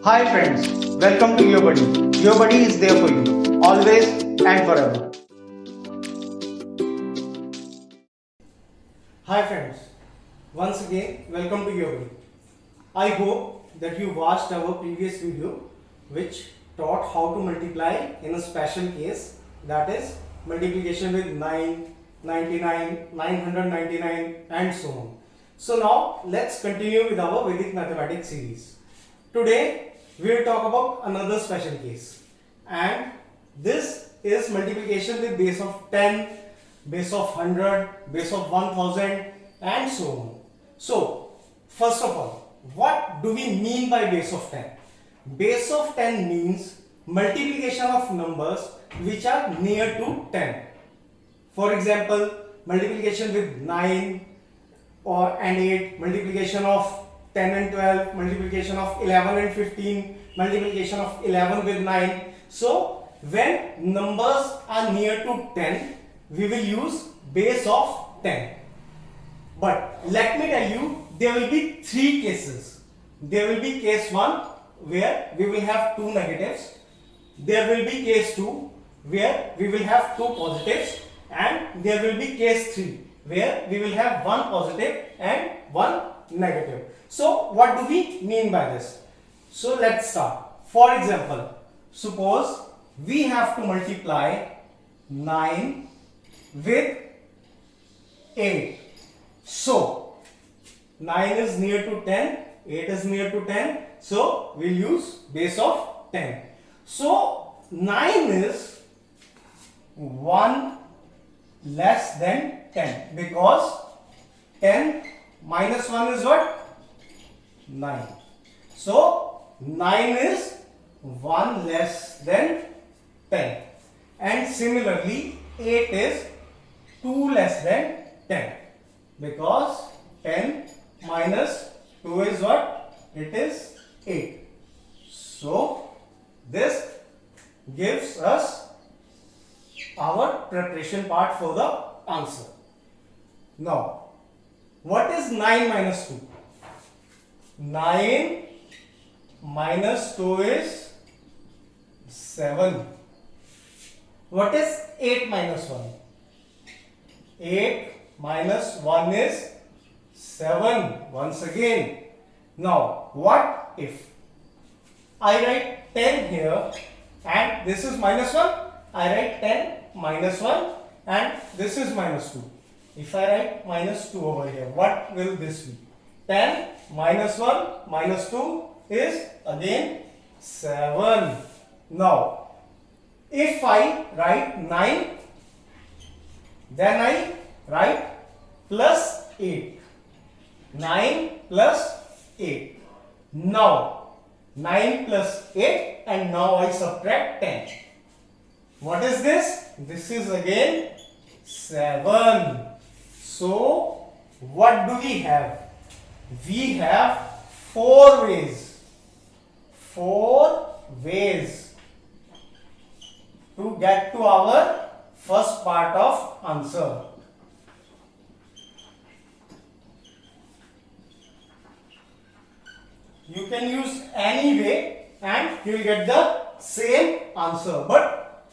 Hi friends, welcome to Your Buddy. Your Buddy is there for you, always and forever. Hi friends, once again welcome to Your Buddy. I hope that you watched our previous video which taught how to multiply in a special case, that is multiplication with 9, 99, 999 and so on. So now let's continue with our Vedic mathematics series. Today we will talk about another special case, and this is multiplication with base of 10, base of 100, base of 1000 and so on. So first of all, what do we mean by base of 10? Base of 10 means multiplication of numbers which are near to 10. For example, multiplication with 9 and 8, multiplication of 10 and 12, multiplication of 11 and 15, multiplication of 11 with 9. So when numbers are near to 10, we will use base of 10. But let me tell you, there will be three cases. There will be case 1 where we will have two negatives. There will be case 2 where we will have two positives, and there will be case 3 where we will have one positive and one negative. So what do we mean by this? So let's start. For example, suppose we have to multiply 9 with 8. So 9 is near to 10, 8 is near to 10, so we'll use base of 10. So 9 is 1 less than 10, because 10 minus 1 is what? 9. So 9 is 1 less than 10. And similarly 8 is 2 less than 10, because 10 minus 2 is what? It is 8. So this gives us our preparation part for the answer. Now, what is 9 minus 2? 9 minus 2 is 7. What is 8 minus 1? 8 minus 1 is 7. Once again. Now, what if I write 10 here and this is minus 1? I write 10 minus 1 and this is minus 2. If I write minus 2 over here, what will this be? 10 minus 1 minus 2 is again 7. Now, if I write 9, then I write plus 8. 9 plus 8. Now, 9 plus 8, and now I subtract 10. What is this? This is again 7. So, what do we have? We have 4 ways. 4 ways to get to our first part of answer. You can use any way and you will get the same answer. But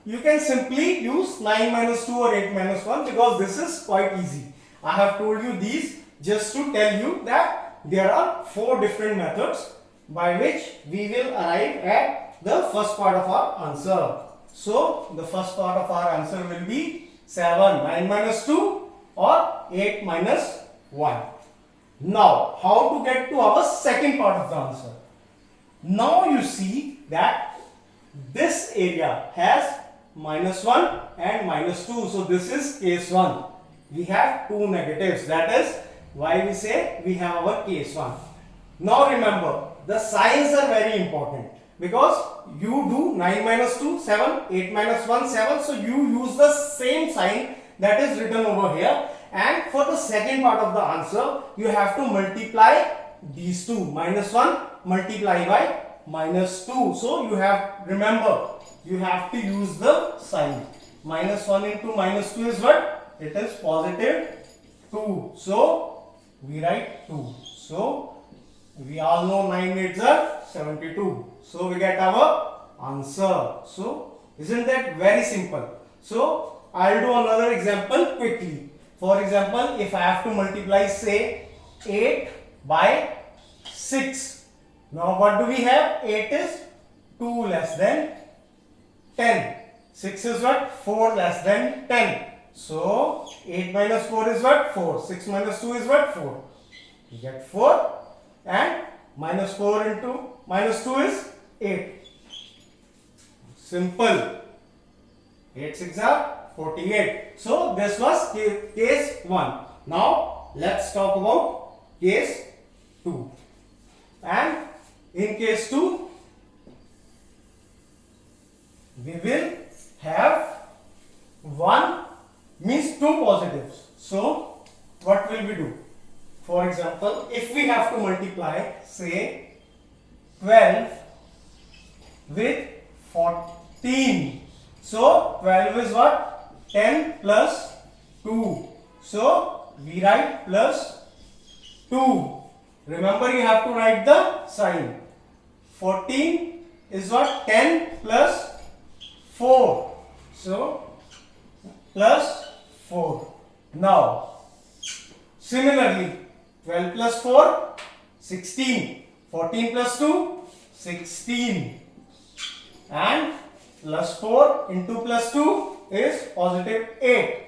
you can simply use 9 minus 2 or 8 minus 1, because this is quite easy. I have told you these just to tell you that there are 4 different methods by which we will arrive at the first part of our answer. So the first part of our answer will be 7, 9 minus 2 or 8 minus 1. Now, how to get to our second part of the answer? Now you see that this area has minus 1 and minus 2. So this is case 1. We have two negatives. That is why we say we have our case 1. Now remember, the signs are very important, because you do 9 minus 2, 7, 8 minus 1, 7. So you use the same sign that is written over here. And for the second part of the answer, you have to multiply these two. Minus 1 multiply by minus 2. So you have, remember, you have to use the sign. Minus 1 into minus 2 is what? It is positive 2. So we write 2. So We all know 9 8s are 72. So we get our answer. So isn't that very simple? So I'll do another example quickly. For example, if I have to multiply say 8 by 6. Now what do we have? 8 is 2 less than 10. 6 is what? 4 less than 10. So 8 minus 4 is what? 4. 6 minus 2 is what? 4. You get 4 and minus 4 into minus 2 is 8. Simple. 8 6 are 48. So this was case 1. Now let's talk about case 2. And in case 2 we will have 1 means 2 positives. So what will we do? For example, if we have to multiply say 12 with 14. So 12 is what? 10 plus 2. So we write plus 2. Remember, you have to write the sign. 14 is what? 10 plus 4. So plus 4. Now similarly, 12 plus 4 16. 14 plus 2 16. And plus 4 into plus 2 is positive 8.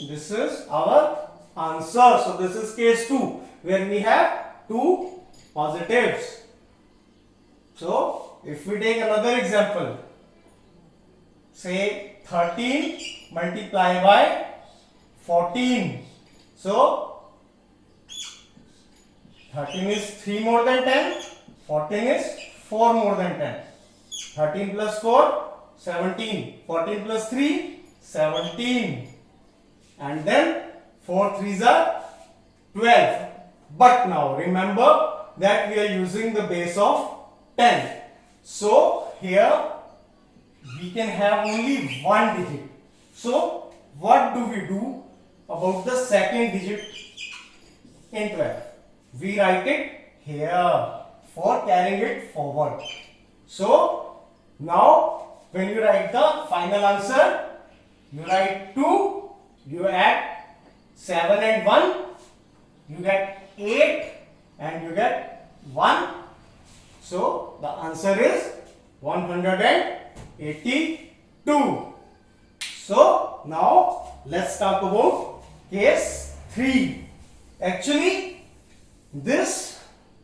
This is our answer. So this is case 2 where we have 2 positives. So if we take another example, say 13 multiply by 14. So 13 is 3 more than 10, 14 is 4 more than 10. 13 plus 4 17, 14 plus 3 17, and then 4 3s are 12. But now remember that we are using the base of 10. So here we can have only one digit. So what do we do about the second digit in 12? We write it here for carrying it forward. So now when you write the final answer, you write 2, you add 7 and 1, you get 8 and you get 1. So the answer is 182. So now let's talk about case 3. Actually this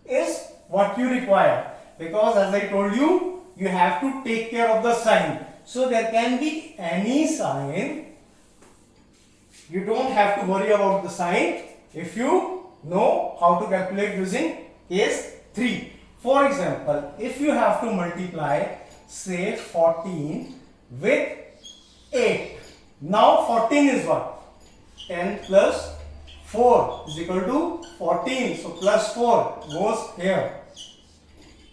is what you require, because as I told you, you have to take care of the sign. So there can be any sign. You don't have to worry about the sign if you know how to calculate using case 3. For example, if you have to multiply say 14 with 8. Now 14 is what? 10 plus 4 is equal to 14. So plus 4 goes here.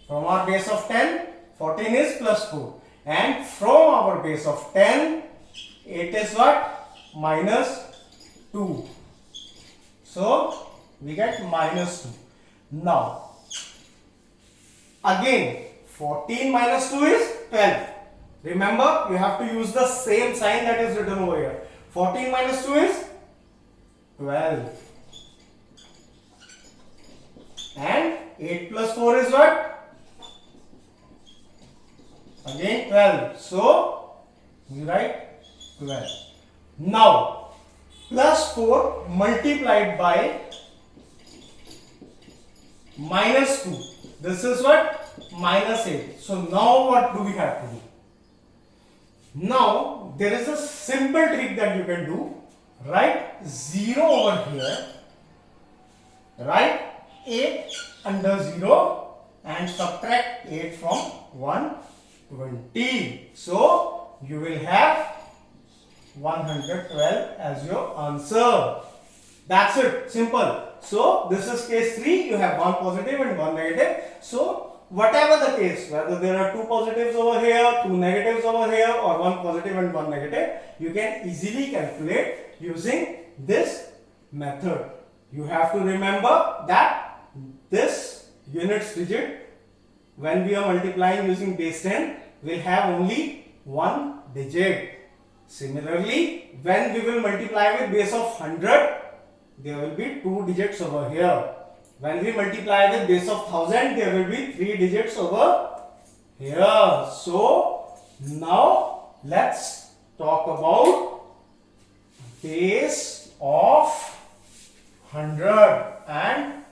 From our base of 10, 14 is plus 4. And from our base of 10, 8 is what? Minus 2. So we get minus 2. Now again 14 minus 2 is 12. Remember, you have to use the same sign that is written over here. 14 minus 2 is 12. And 8 plus 4 is what? Again 12. So we write 12. Now plus 4 multiplied by minus 2. This is what? Minus 8. So now what do we have to do? Now there is a simple trick that you can do. Write 0 over here. Write 8 under 0 and subtract 8 from 120. So you will have 112 as your answer. That's it. Simple. So this is case 3. You have one positive and one negative. So whatever the case, whether there are two positives over here, two negatives over here, or one positive and one negative, you can easily calculate using this method. You have to remember that this units digit, when we are multiplying using base 10, will have only one digit. Similarly, when we will multiply with base of 100, there will be two digits over here. When we multiply with base of 1000, there will be three digits over here. So now let's talk about base of 100, and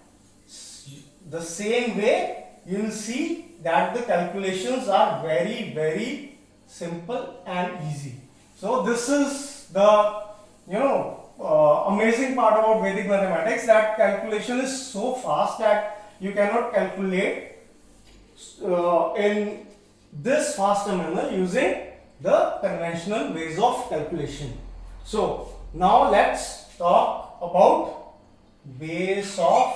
the same way you will see that the calculations are very simple and easy. So this is the amazing part about Vedic mathematics, that calculation is so fast that you cannot calculate in this faster manner using the conventional ways of calculation. So now let's talk about base of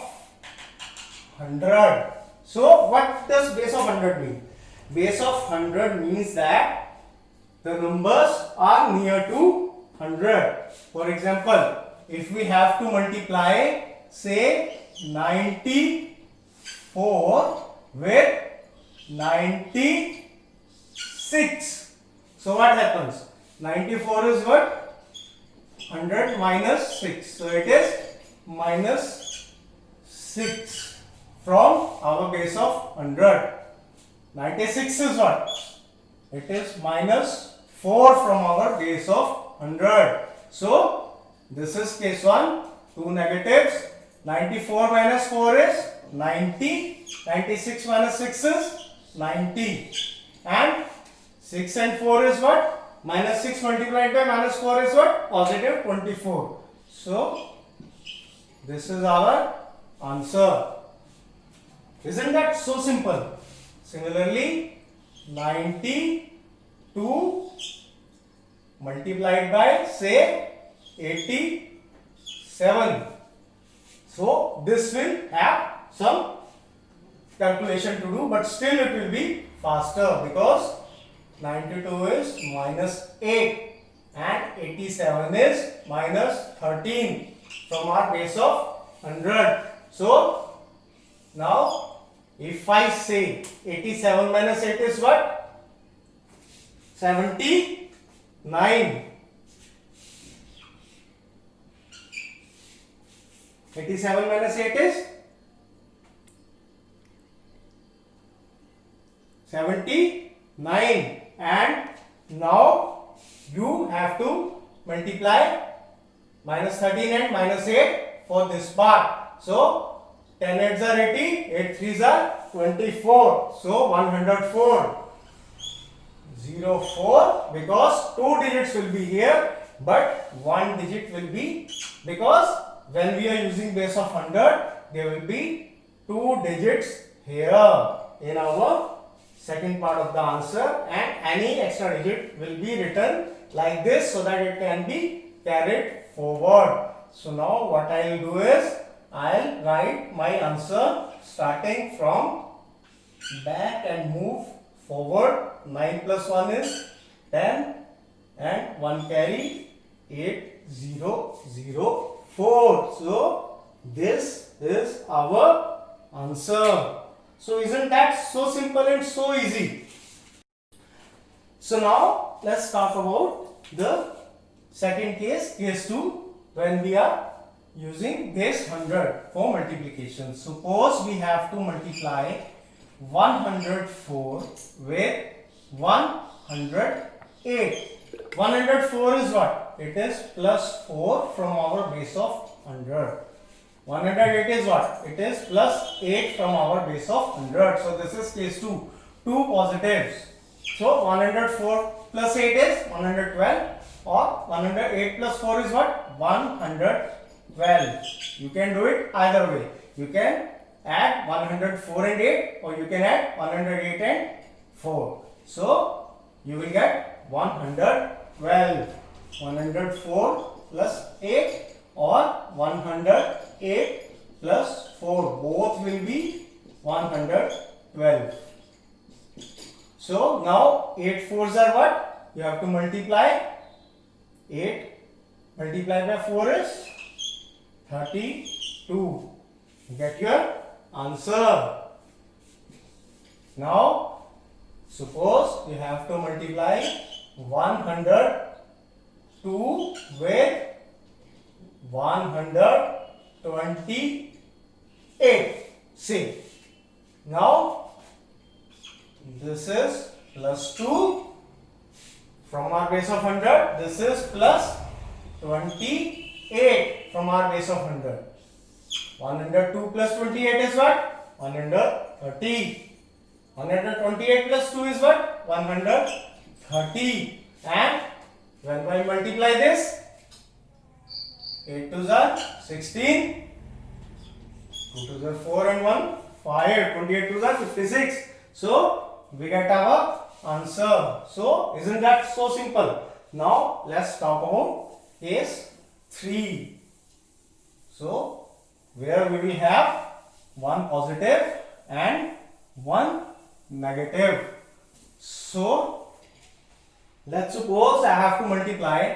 100. So what does base of 100 mean? Base of 100 means that the numbers are near to 100. For example, if we have to multiply say 94 with 96, so what happens? 94 is what? 100 minus 6, so it is minus 6 from our base of 100. 96 is what? It is minus 4 from our base of 100. So this is case 1, two negatives. 94 minus 4 is 90. 96 minus 6 is 90. And 6 and 4 is what? Minus 6 multiplied by minus 4 is what? Positive 24. So this is our answer. Isn't that so simple? Similarly, 92 multiplied by say 87. So this will have some calculation to do, but still it will be faster because 92 is minus 8 and 87 is minus 13 from our base of 100. So now if I say 87 minus 8 is what? 79. 87 minus 8 is 79, and now you have to multiply minus 13 and minus 8 for this part. So 10 8s are 80, 8 3s are 24. So 104. 04, because two digits will be here, but one digit will be, because when we are using base of 100, there will be two digits here in our second part of the answer, and any extra digit will be written like this so that it can be carried forward. So now what I will do is I will write my answer starting from back and move forward. 9 plus 1 is 10 and 1 carry 8004. So this is our answer. So isn't that so simple and so easy? So now let's talk about the second case, case 2, when we are using base 100 for multiplication. Suppose we have to multiply 104 with 108. 104 is what? It is plus 4 from our base of 100. 108 is what? It is plus 8 from our base of 100. So this is case 2. Two positives. So 104 plus 8 is 112, or 108 plus 4 is what? 112. You can do it either way. You can add 104 and 8, or you can add 108 and 4. So you will get 112. 104 plus 8 or 108 plus 4. Both will be 112. So now 8 fours are what? You have to multiply. 8 multiplied by 4 is 32. Get your answer. Now, suppose you have to multiply 102 with 128. See, now this is plus 2 from our base of 100. This is plus 28 from our base of 100. 102 plus 28 is what? 130. 128 plus 2 is what? 130. And when I multiply this, 8 2s are 16, 2 2s are 4 and 1 5, 28 2s are 56. So we get our answer. So isn't that so simple? Now let's talk about case 3. So where we will have one positive and one negative. So let's suppose I have to multiply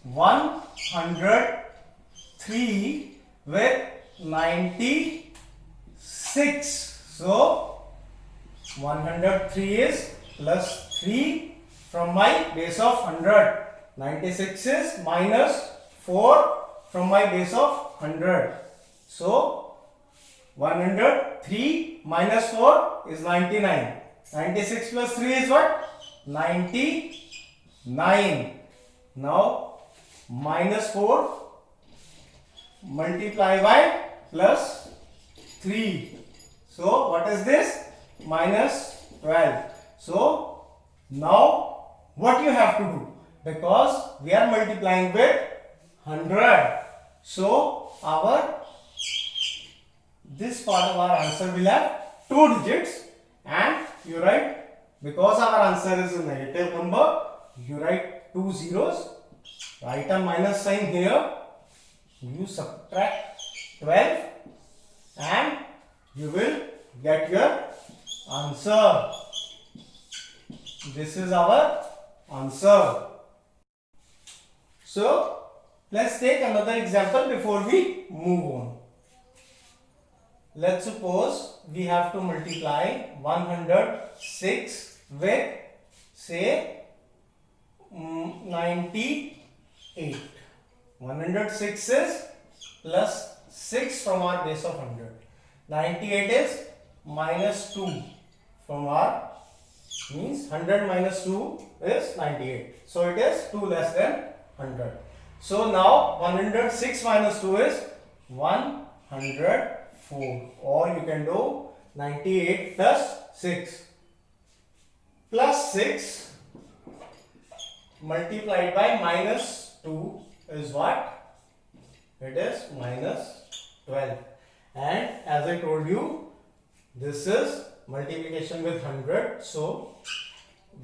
103 with 96. So 103 is plus 3 from my base of 100. 96 is minus 4 from my base of 100. So 103 minus 4 is 99. 96 plus 3 is what? 99. Now minus 4 multiply by plus 3. So what is this? Minus 12. So now what you have to do? Because we are multiplying with 100. So this part of our answer will have 2 digits, and you write, because our answer is a negative number, you write 2 zeros, write a minus sign here, you subtract 12 and you will get your answer. This is our answer. So let's take another example before we move on. Let's suppose we have to multiply 106 with, say, 98. 106 is plus 6 from our base of 100. 98 is minus 2 from our, means 100 minus 2 is 98. So it is 2 less than 100. So now 106 minus 2 is 104. Or you can do 98 plus 6. Plus 6 multiplied by minus 2 is what? It is minus 12. And as I told you, this is multiplication with 100. So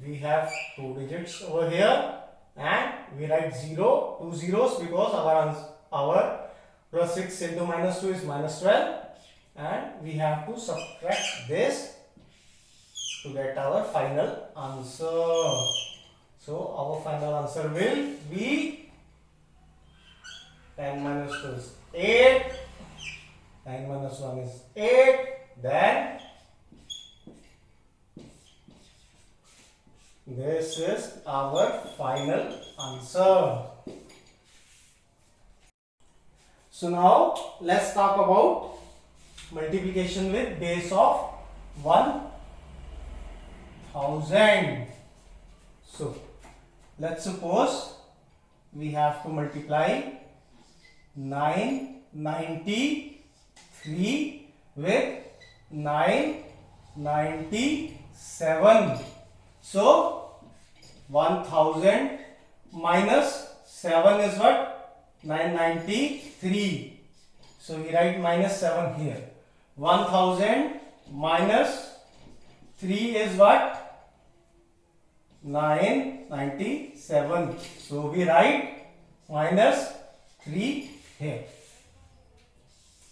we have 2 digits over here, and we write 0, 2 zeros, because our plus 6 into minus 2 is minus 12, and we have to subtract this to get our final answer. So our final answer will be 10 minus 2 is 8, 9 minus 1 is 8, then this is our final answer. So now let's talk about multiplication with base of 1000. So let's suppose we have to multiply 993 with 997. So 1000 minus 7 is what? 993. So we write minus 7 here. 1000 minus 3 is what? 997. So we write minus 3 here.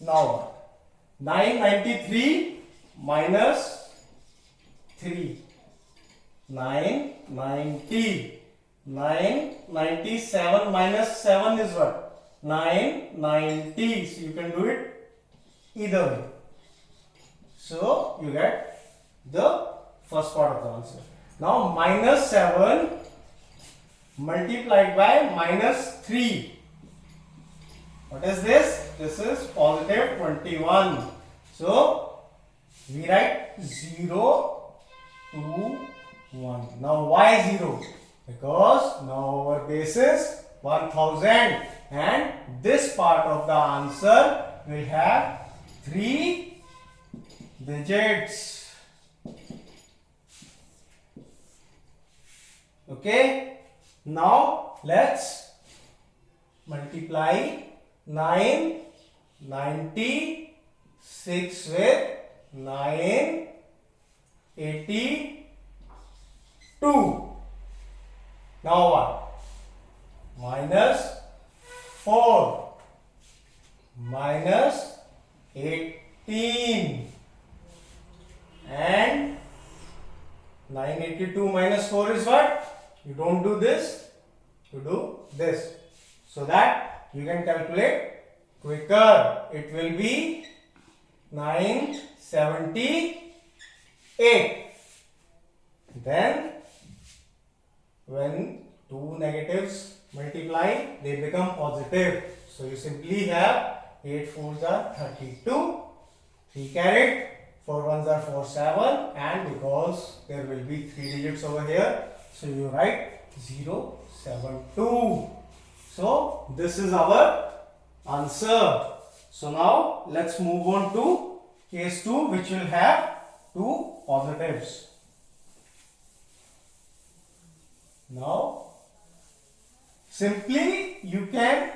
Now what? 993 minus 3. 990. 997 minus 7 is what? 990. So you can do it either way. So you get the first part of the answer. Now minus 7 multiplied by minus 3. What is this? This is positive 21. So we write 0, 2, 1. Now why 0? Because now our base is 1000 and this part of the answer will have 3 digits. Okay. Now let's multiply 996 with 982. Now what? Minus 4 minus 18 and 982 minus 4 is what? You don't do this, you do this, so that you can calculate quicker. It will be 978. Then when two negatives multiply, they become positive. So you simply have 8 4s are 32, 3 carried, 4 1s are 4 7, and because there will be 3 digits over here, so you write 0 7 2. So this is our answer. So now let's move on to case 2, which will have 2 positives. Now simply you can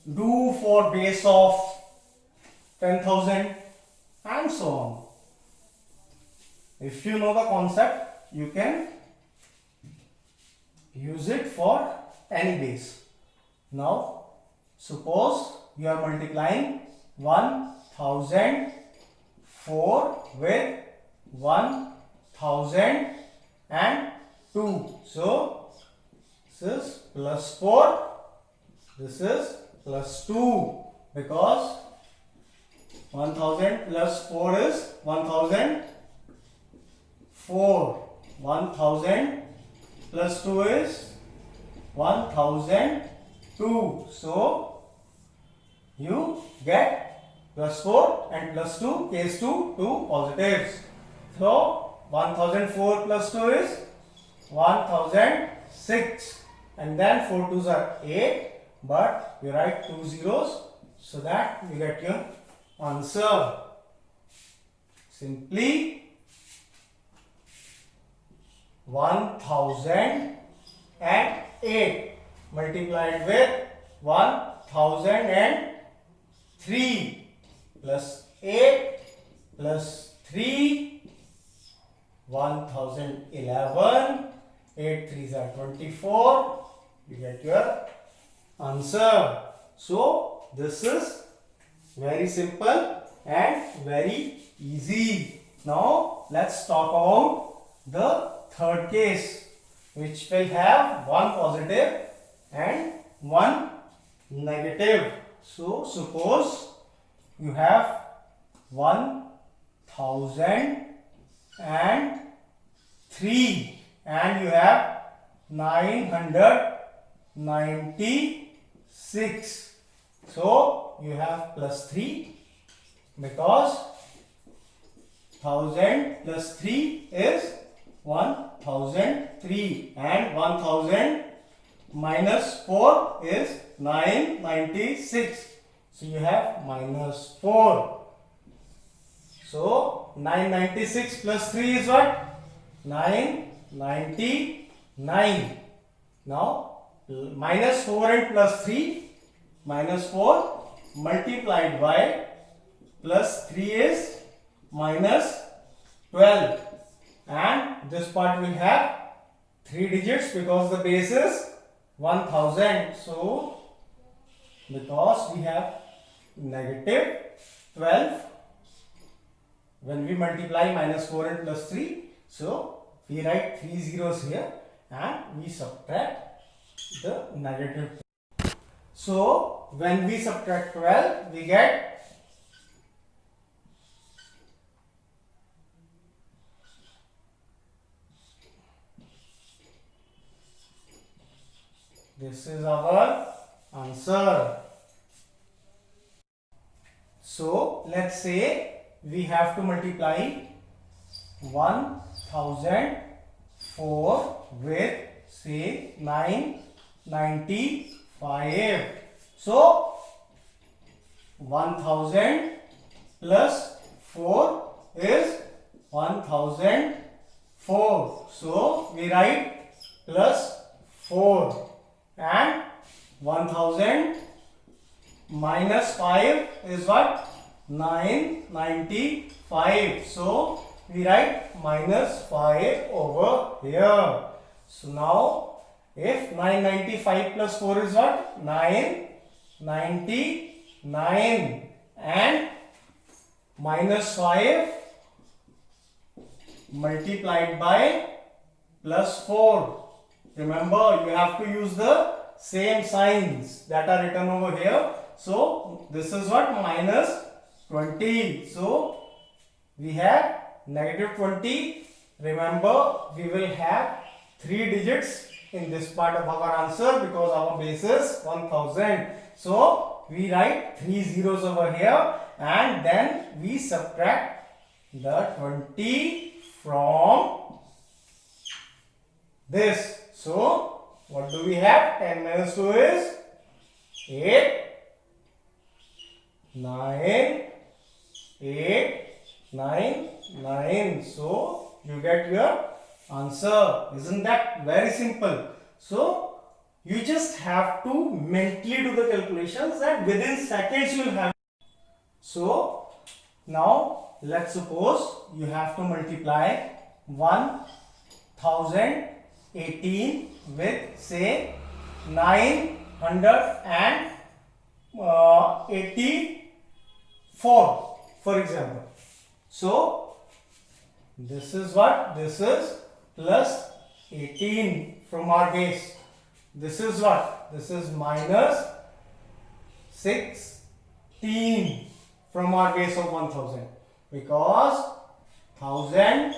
do for base of 10,000 and so on. If you know the concept, you can use it for any base. Now suppose you are multiplying 1004 with 1002. So this is plus 4, this is plus 2, because 1000 plus 4 is 1004. 1000 plus 2 is 1002. So you get plus 4 and plus 2, case 2, 2 positives. So 1004 plus 2 is 1006, and then 4 2s are 8, but you write 2 zeros so that you get your answer. Simply 1008 multiplied with 1003 plus 8 plus 3, 1011, 8 3s are 24, you get your answer. So this is very simple and very easy. Now let's talk about the third case, which will have one positive and one negative. So suppose you have 1003 and you have 996. So you have plus 3, because 1000 plus 3 is 1003 and 1000 minus 4 is 996. So you have minus 4. So 996 plus 3 is what? 999. Now minus 4 and plus 3, minus 4 multiplied by plus 3 is minus 12, and this part will have 3 digits because the base is 1000. So because we have negative 12 when we multiply minus 4 and plus 3, so we write 3 zeros here and we subtract the negative. So when we subtract 12, we get This is our answer. So let's say we have to multiply 1004 with say 995. So 1000 plus 4 is 1004. So we write plus 4, and 1000 minus 5 is what? 995. So we write minus 5 over here. So now if 995 plus 4 is what? 999, and minus 5 multiplied by plus 4. Remember, you have to use the same signs that are written over here. So this is what? Minus 20. So we have negative 20. Remember, we will have 3 digits in this part of our answer because our base is 1000. So we write 3 zeros over here, and then we subtract the 20 from this. So what do we have? 10 minus 2 is 8, 9, 8, 9, 9. So you get your answer. Isn't that very simple? So you just have to mentally do the calculations, and within seconds you will have. So now let's suppose you have to multiply 1018 with say 984, for example. So this is what? This is plus 18 from our base. This is what? This is minus 16 from our base of 1000, because 1000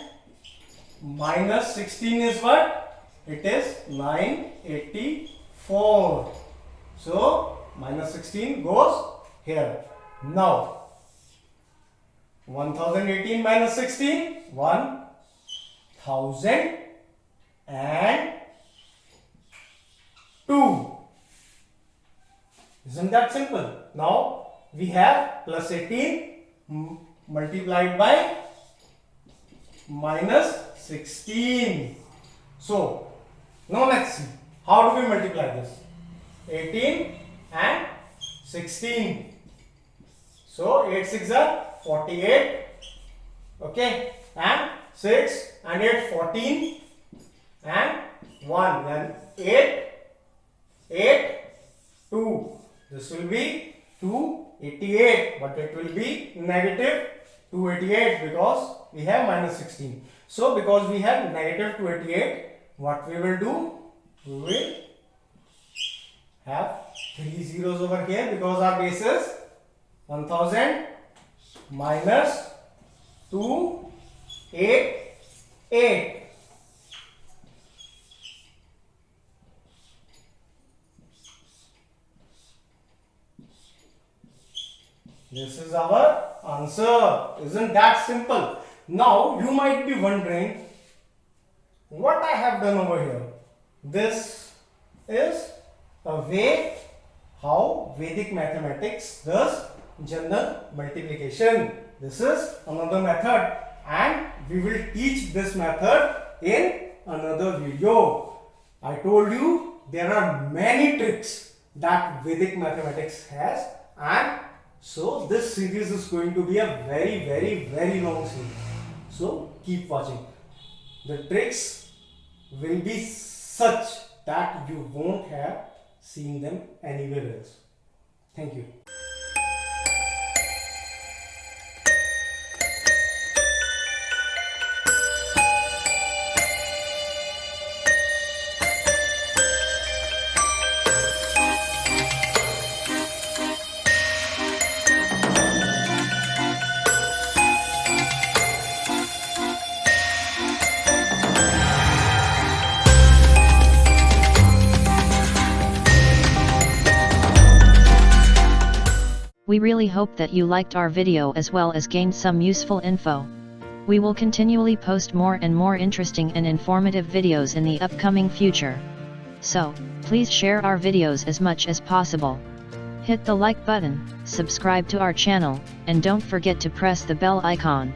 minus 16 is what? It is 984. So minus 16 goes here. Now 1018 minus 16, 1002. Isn't that simple? Now we have plus 18 multiplied by minus 16. So now let's see, how do we multiply this? 18 and 16. So 8 6 are 48. Okay, and 6 and 8 14, and 1, then 8 8 2. This will be 288, but it will be negative 288 because we have minus 16. So because we have negative 288, what we will do? We will have 3 zeros over here because our base is 1000 minus 288. This is our answer. Isn't that simple? Now you might be wondering what I have done over here. This is a way how Vedic mathematics does general multiplication. This is another method, and we will teach this method in another video. I told you there are many tricks that Vedic mathematics has, and so this series is going to be a very long series. So keep watching. The tricks will be such that you won't have seen them anywhere else. Thank you. We really hope that you liked our video as well as gained some useful info. We will continually post more and more interesting and informative videos in the upcoming future. So, please share our videos as much as possible. Hit the like button, subscribe to our channel, and don't forget to press the bell icon.